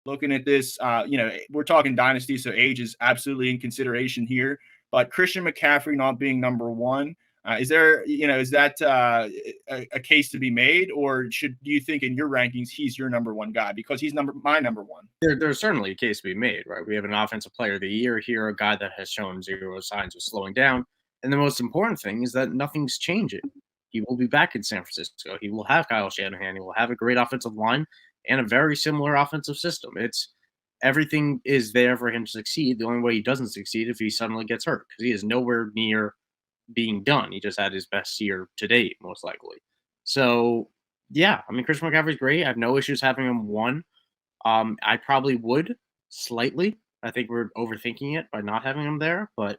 looking at this, we're talking dynasty, so age is absolutely in consideration here. But Christian McCaffrey not being number one, is that a case to be made, or do you think in your rankings he's your number one guy because he's my number one? There's certainly a case to be made, right? We have an offensive player of the year here, a guy that has shown zero signs of slowing down. And the most important thing is that nothing's changing. He will be back in San Francisco. He will have Kyle Shanahan. He will have a great offensive line and a very similar offensive system. It's everything is there for him to succeed. The only way he doesn't succeed if he suddenly gets hurt because he is nowhere near being done. He just had his best year to date, most likely. So yeah, I mean, Christian McCaffrey's great. I have no issues having him one. I probably would slightly. I think we're overthinking it by not having him there, but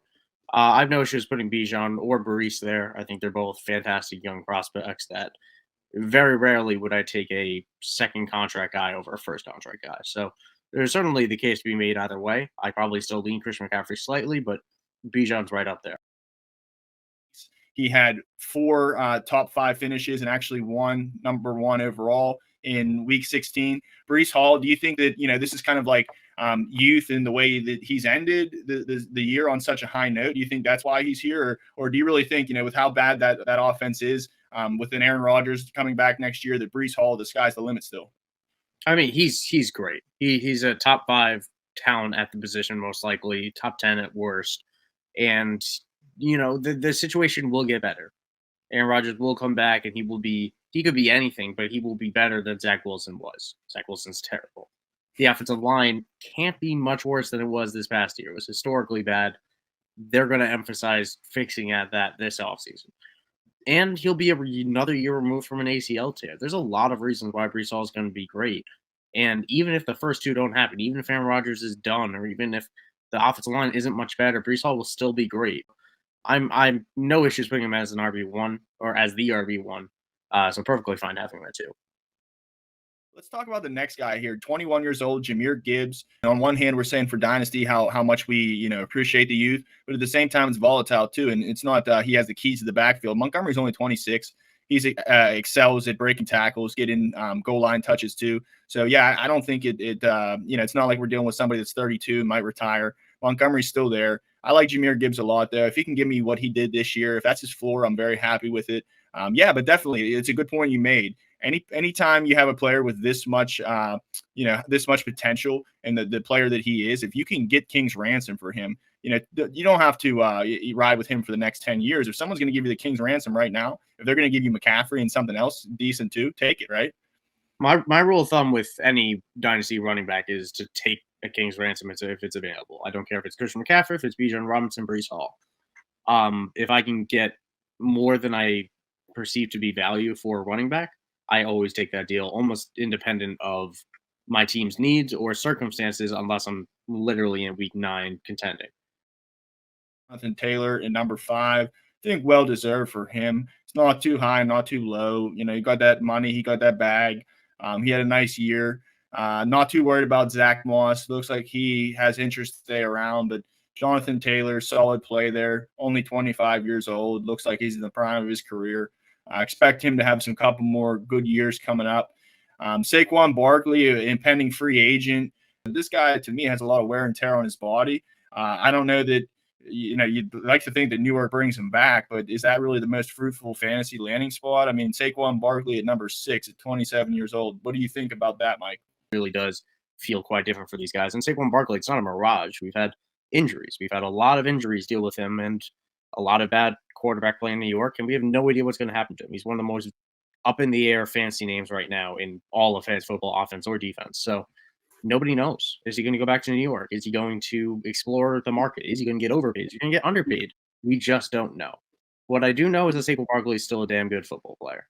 I have no issues putting Bijan or Breece there. I think they're both fantastic young prospects that very rarely would I take a second contract guy over a first contract guy. So there's certainly the case to be made either way. I probably still lean Christian McCaffrey slightly, but Bijan's right up there. He had 4 top 5 finishes and actually won number 1 overall in week 16. Breece Hall, do you think that, this is kind of like youth in the way that he's ended the year on such a high note? Do you think that's why he's here? Or do you really think, with how bad that offense is, with an Aaron Rodgers coming back next year, that Breece Hall, the sky's the limit still? I mean, he's great. He's a top 5 talent at the position, most likely, top 10 at worst. And, the situation will get better. Aaron Rodgers will come back and he could be anything, but he will be better than Zach Wilson was. Zach Wilson's terrible. The offensive line can't be much worse than it was this past year. It was historically bad. They're going to emphasize fixing at that this offseason. And he'll be another year removed from an ACL tear. There's a lot of reasons why Breece Hall is going to be great. And even if the first 2 don't happen, even if Aaron Rodgers is done, or even if the offensive line isn't much better, Breece Hall will still be great. I'm no issues putting him as an RB1 or as the RB1. So I'm perfectly fine having that too. Let's talk about the next guy here, 21 years old, Jahmyr Gibbs. On one hand, we're saying for Dynasty how much we appreciate the youth, but at the same time, it's volatile too. And it's not he has the keys to the backfield. Montgomery's only 26. He's excels at breaking tackles, getting goal line touches too. So yeah, I don't think it's not like we're dealing with somebody that's 32 and might retire. Montgomery's still there. I like Jahmyr Gibbs a lot though. If he can give me what he did this year, if that's his floor, I'm very happy with it. But definitely, it's a good point you made. Anytime you have a player with this much, this much potential, and the player that he is, if you can get King's ransom for him, you don't have to ride with him for the next 10 years. If someone's going to give you the King's ransom right now, if they're going to give you McCaffrey and something else decent too, take it, right? My rule of thumb with any dynasty running back is to take a King's ransom if it's available. I don't care if it's Christian McCaffrey, if it's Bijan Robinson, Breece Hall. If I can get more than I perceive to be value for a running back, I always take that deal, almost independent of my team's needs or circumstances, unless I'm literally in week 9 contending. Jonathan Taylor in number 5. I think well deserved for him. It's not too high, not too low. He got that money, he got that bag. He had a nice year. Not too worried about Zach Moss. Looks like he has interest to stay around, but Jonathan Taylor, solid play there. Only 25 years old. Looks like he's in the prime of his career. I expect him to have some couple more good years coming up. Saquon Barkley, an impending free agent. This guy, to me, has a lot of wear and tear on his body. I don't know that, you'd like to think that New York brings him back, but is that really the most fruitful fantasy landing spot? I mean, Saquon Barkley at number 6 at 27 years old. What do you think about that, Mike? It really does feel quite different for these guys. And Saquon Barkley, it's not a mirage. We've had injuries. We've had a lot of injuries deal with him and a lot of bad quarterback play in New York, and we have no idea what's going to happen to him. He's one of the most up in the air fantasy names right now in all of fantasy football, offense or defense. So nobody knows. Is he going to go back to New York? Is he going to explore the market? Is he going to get overpaid? Is he going to get underpaid? We just don't know. What I do know is that Saquon Barkley is still a damn good football player.